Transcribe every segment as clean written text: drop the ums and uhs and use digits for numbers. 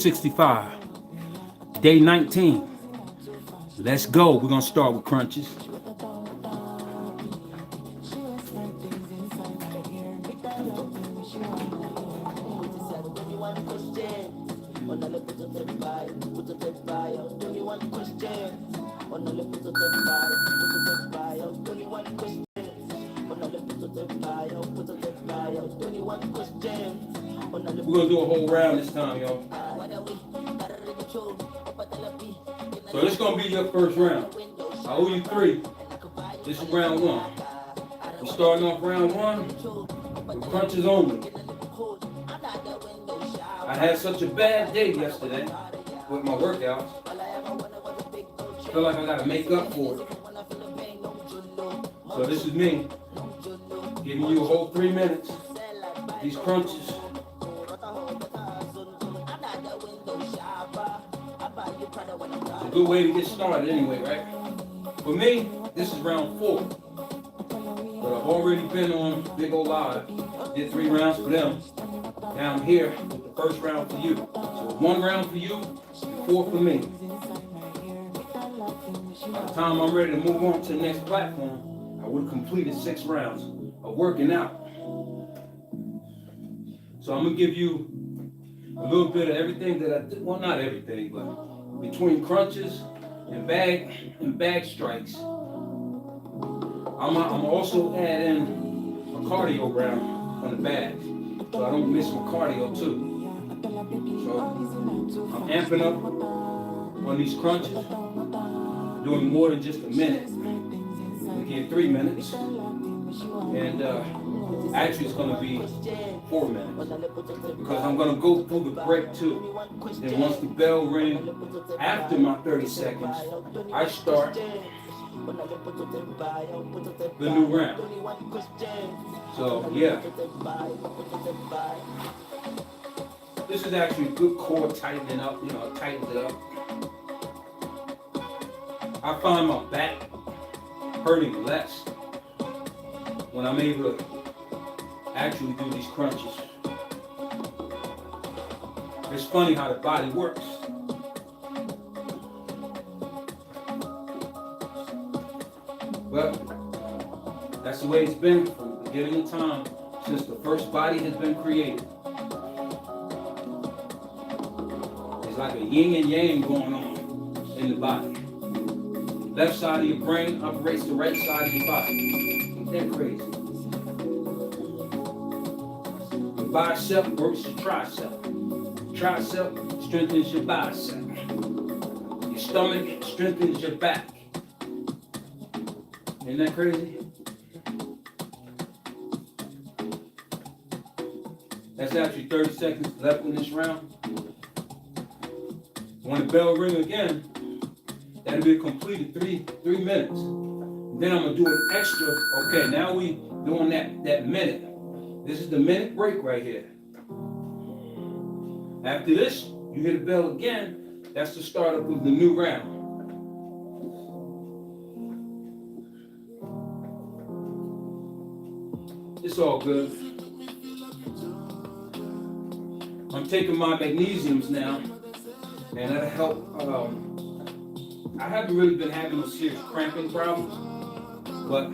65, day 19. Let's go. We're gonna start with crunches. We're gonna do a whole round this time, y'all. So this is gonna be your first round. I owe you 3. This is round 1. We're starting off round 1 with crunches only. I had such a bad day yesterday with my workouts. I feel like I gotta make up for it. So this is me giving you a whole 3 minutes. These crunches. It's a good way to get started anyway, right? For me, this is round 4. But I've already been on Big O Live. Did 3 rounds for them. Now I'm here with the first round for you. So 1 round for you, and 4 for me. By the time I'm ready to move on to the next platform, I would have completed 6 rounds of working out. So I'm gonna give you a little bit of everything that I did. Well, not everything, but between crunches and bag strikes, I'm also add in a cardio round on the bags, so I don't miss my cardio too. So I'm amping up on these crunches, doing more than just a minute. We get 3 minutes, and actually it's going to be 4 minutes, because I'm going to go through the break too. Then once the bell rings, after my 30 seconds, I start the new round. So yeah, this is actually a good core tightening up, tightens it up. I find my back hurting less when I'm able to actually do these crunches. It's funny how the body works. Well, that's the way it's been from the beginning of time, since the first body has been created. It's like a yin and yang going on in the body. Left side of your brain operates the right side of your body. Ain't that crazy? Your bicep works your tricep. Tricep strengthens your bicep. Your stomach strengthens your back. Isn't that crazy? That's actually 30 seconds left in this round. When the bell rings again, that'll be a completed three minutes. Then I'm gonna do an extra. Okay, now we doing that minute. This is the minute break right here. After this, you hit the bell again. That's the start of the new round. It's all good. I'm taking my magnesiums now, and that'll help. I haven't really been having no serious cramping problems, but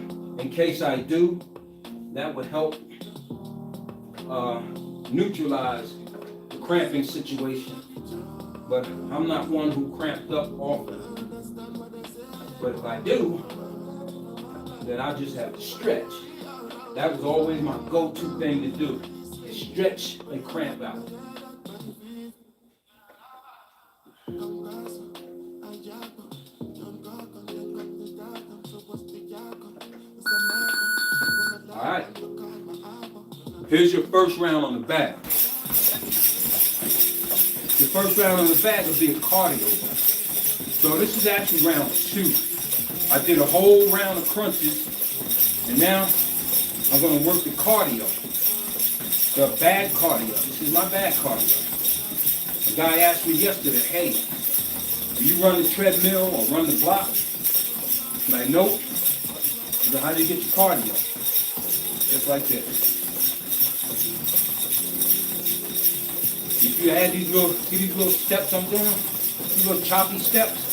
in case I do, that would help neutralize the cramping situation. But I'm not one who cramped up often. But if I do, then I just have to stretch. That was always my go-to thing to do, is stretch and cramp out. All right, here's your first round on the back. Your first round on the back will be a cardio round. So this is actually round 2. I did a whole round of crunches, and now I'm going to work the cardio, the bag cardio. This is my bag cardio. The guy asked me yesterday, hey, do you run the treadmill or run the block? I'm like, nope. He said, how do you get your cardio? Just like this. If you add these little, see these little steps I'm doing? These little choppy steps?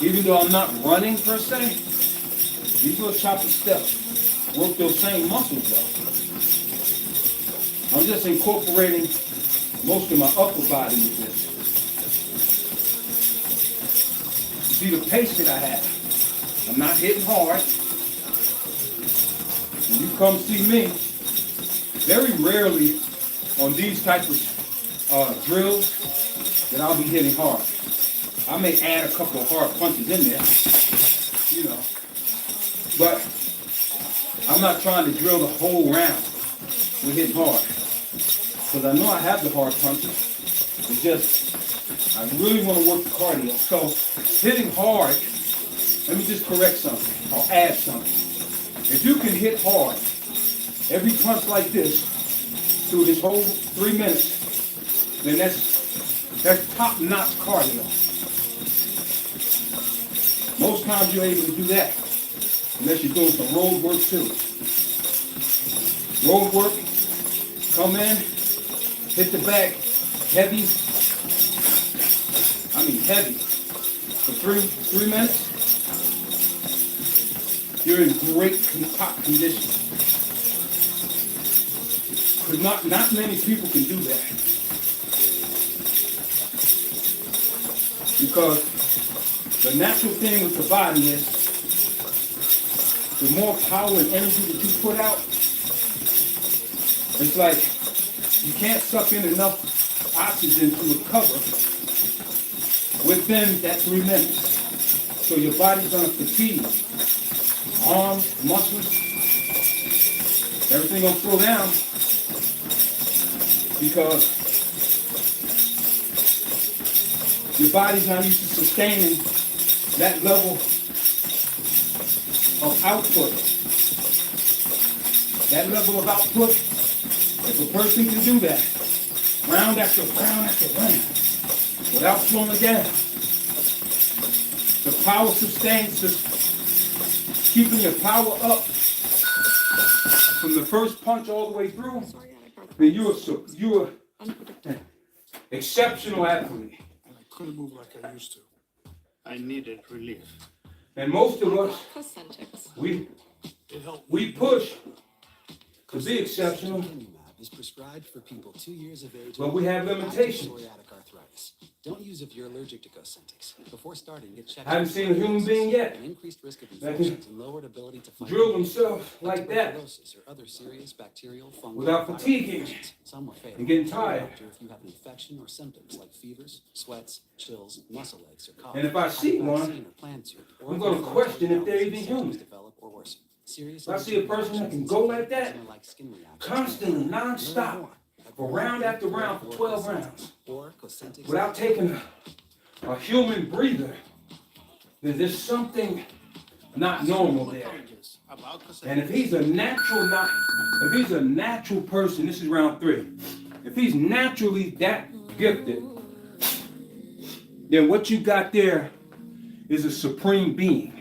Even though I'm not running per se, these little choppy steps work those same muscles though. I'm just incorporating most of my upper body with this. See the pace that I have. I'm not hitting hard. When you come see me, very rarely on these type of drills that I'll be hitting hard. I may add a couple of hard punches in there, you know. But I'm not trying to drill the whole round with hitting hard. Because I know I have the hard punches. It's just, I really want to work the cardio. So hitting hard, let me just correct something. I'll add something. If you can hit hard, every punch like this, through this whole 3 minutes, then that's top-notch cardio. Most times you're able to do that, unless you're doing some road work too. Road work, come in, hit the back, heavy. I mean heavy. For three minutes, you're in great top condition. Because not many people can do that. Because the natural thing with the body is the more power and energy that you put out, it's like you can't suck in enough oxygen to recover within that 3 minutes. So your body's gonna fatigue. Arms, muscles, everything gonna slow down because your body's not used to sustaining that level of output. That level of output, if a person can do that, round after round after round, without slowing down, the power sustains, keeping your power up from the first punch all the way through, then you're an exceptional athlete. And I couldn't move like I used to. I needed relief. And most of us, we push to be exceptional, is prescribed for people 2 years of age, but we have limitations. psoriatic arthritis. Don't use if you're allergic to Cosentyx. Before starting, get checked. I haven't seen a human being yet An increased risk of that infections and lowered ability to fight drill themselves like that tuberculosis or other serious bacterial fungal without viral fatiguing infections. Some will fail. and getting Tell your tired. doctor if you have an infection or symptoms like fevers, sweats, chills, muscle aches, or cough. And if I see Have a one, vaccine or plan to, or I'm if gonna your question if they're symptoms even human. develop or worsen. Serious If I see a person that can go like that, like skin reactions, constantly, non-stop, for round after round, for 12 rounds, without taking a human breather, then there's something not normal there. And if he's a natural person, this is round 3. If he's naturally that gifted, then what you got there is a supreme being.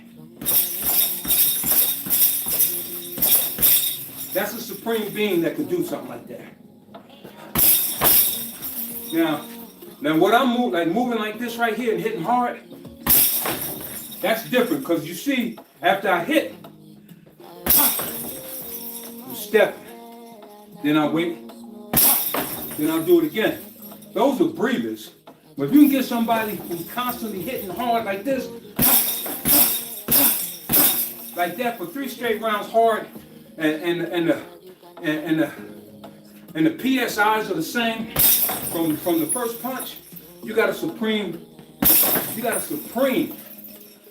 That's a supreme being that could do something like that. Now what I'm moving like this right here and hitting hard, that's different because you see, after I hit, I'm stepping, then I wait, then I'll do it again. Those are breathers. But if you can get somebody who's constantly hitting hard like this, like that for 3 straight rounds hard, and the PSIs are the same from the first punch, you got a supreme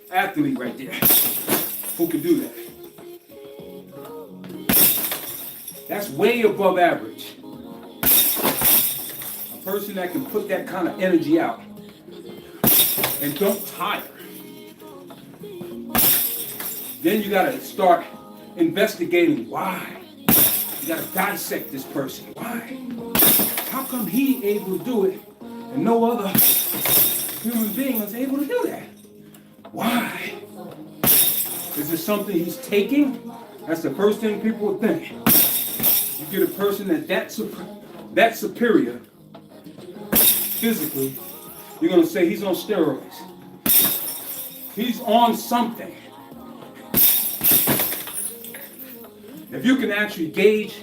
athlete right there who can do that. That's way above average. A person that can put that kind of energy out and don't tire. Then you gotta start investigating why. You gotta dissect this person. Why? How come he able to do it and no other human being is able to do that? Why? Is it something he's taking? That's the first thing people would think. You get a person that's that's superior physically, you're going to say he's on steroids. He's on something. If you can actually gauge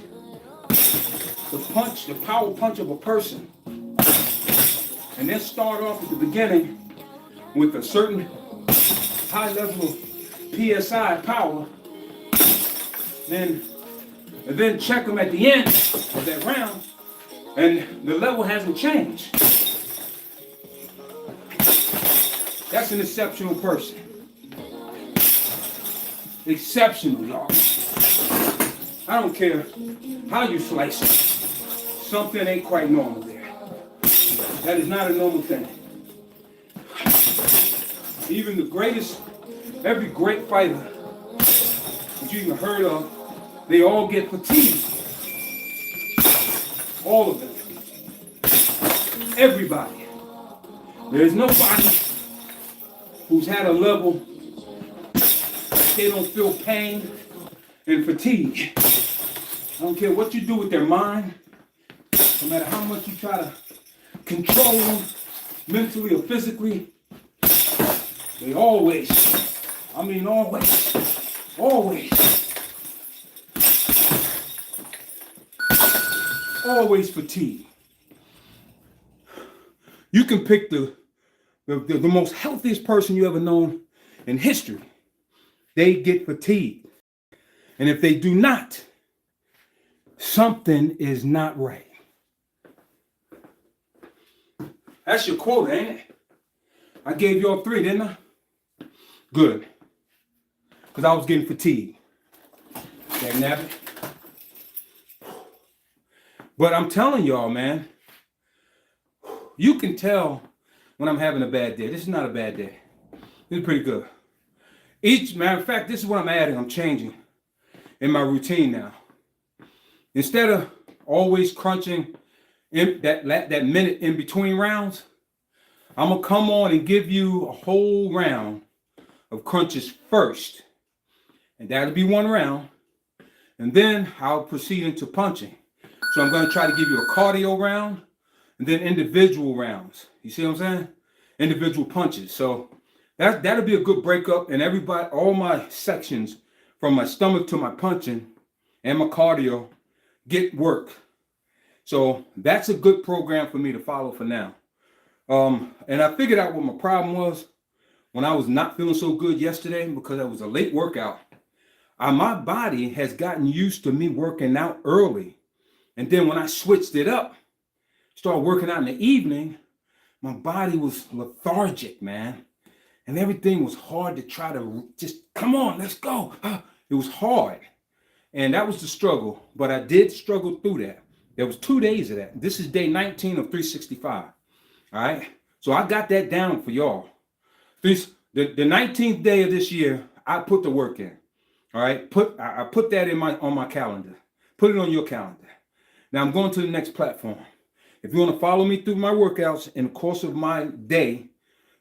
the power punch of a person, and then start off at the beginning with a certain high level of PSI power, and then check them at the end of that round, and the level hasn't changed. That's an exceptional person. Exceptional, y'all. I don't care how you slice it. Something ain't quite normal there. That is not a normal thing. Even the greatest, every great fighter that you even heard of, they all get fatigued. All of them. Everybody. There's nobody who's had a level that they don't feel pain and fatigue. I don't care what you do with their mind, no matter how much you try to control them mentally or physically, they always fatigue. You can pick the most healthiest person you ever known in history. They get fatigued. And if they do not, something is not right. That's your quota, ain't it? I gave you all 3, didn't I? Good. Because I was getting fatigued. Nabbit. But I'm telling y'all, man, you can tell when I'm having a bad day. This is not a bad day. This is pretty good. Matter of fact, this is what I'm adding. I'm changing in my routine now. Instead of always crunching in that minute in between rounds, I'm going to come on and give you a whole round of crunches first. And that'll be 1 round. And then I'll proceed into punching. So I'm going to try to give you a cardio round and then individual rounds. You see what I'm saying? Individual punches. So that'll be a good breakup. And everybody, all my sections from my stomach to my punching and my cardio get work. So that's a good program for me to follow for now. And I figured out what my problem was when I was not feeling so good yesterday because it was a late workout. My body has gotten used to me working out early. And then when I switched it up, started working out in the evening, my body was lethargic, man. And everything was hard to try to just, come on, let's go. It was hard. And that was the struggle. But I did struggle through that. There was 2 days of that. This is day 19 of 365. All right. So I got that down for y'all. The 19th day of this year, I put the work in. All right. I put that on my calendar. Put it on your calendar. Now I'm going to the next platform. If you want to follow me through my workouts in the course of my day,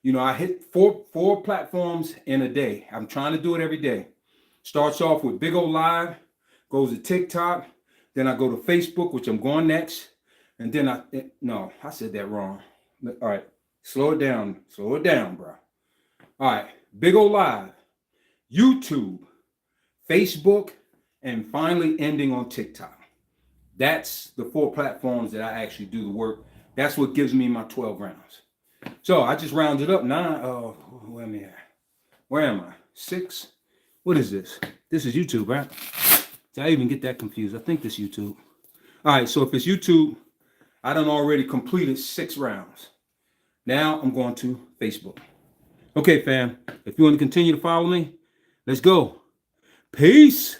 you know, I hit four platforms in a day. I'm trying to do it every day. Starts off with Big O Live, goes to TikTok, then I go to Facebook, which I'm going next, and then I said that wrong. All right, slow it down, bro. All right, Big O Live, YouTube, Facebook, and finally ending on TikTok. That's the 4 platforms that I actually do the work. That's what gives me my 12 rounds. So I just rounded up 9. Oh, where am I? 6? What is this? This is YouTube, right? Did I even get that confused? I think this is YouTube. All right, so if it's YouTube, I done already completed 6 rounds. Now I'm going to Facebook. Okay, fam. If you want to continue to follow me, let's go. Peace.